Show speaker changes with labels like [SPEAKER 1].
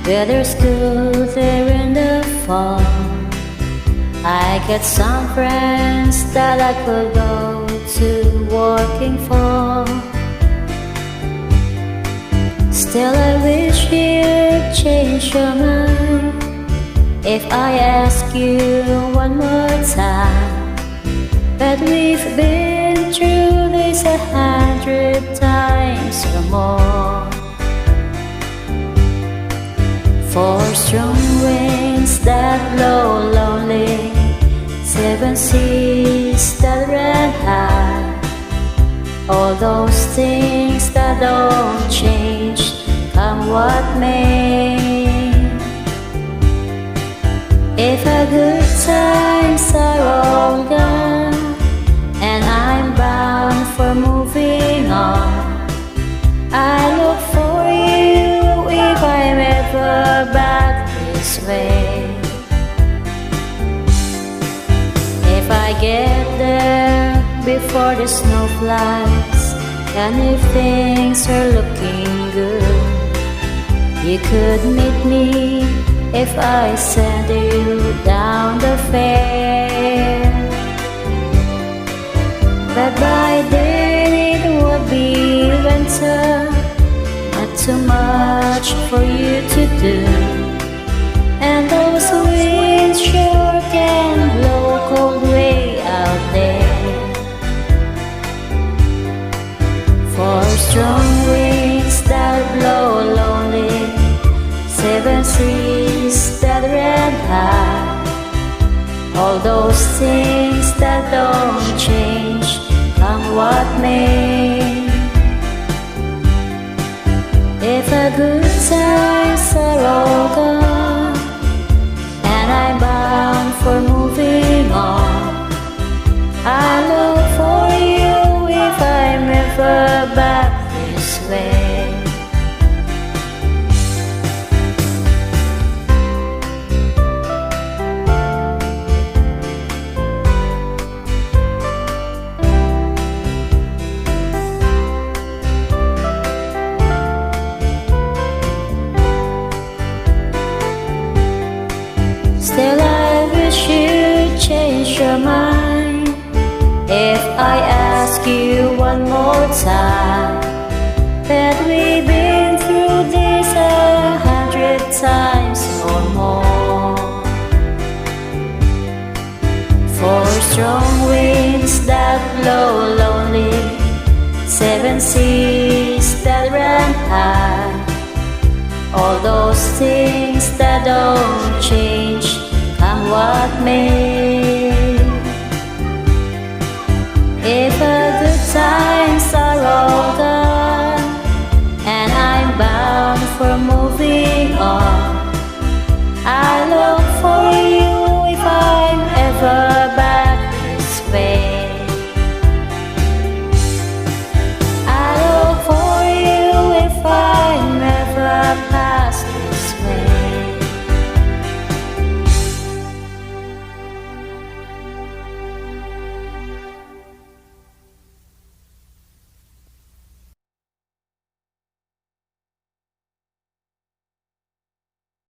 [SPEAKER 1] Weather's good there in the fall. I got some friends that I could go to working for. Still I wish you'd change your mind if I ask you one more time. But we've been through this 100 times or more. Four strong winds that blow lonely, 7 seas that ran high. All those things that don't change, come what may. If our good times are all gone and I'm bound for moving on, I look for you if I'm ever back this way. If I get there before the snow flies, and if things are looking good, you could meet me if I send you down the fair. But by then it would be winter, not too much for you to do, and those winds sure can blow cold way out there. Four strong winds that blow lonely, 7 seas that ran high. All those things that don't change, come what may. If the good times are all gone and I'm bound for moving on, I look for you if I'm ever back this way. Still I wish you'd change your mind if I ask you one more time. That we've been through this 100 times or more. Four strong winds that blow lonely, 7 seas that ran high. All those things that don't change, come what may.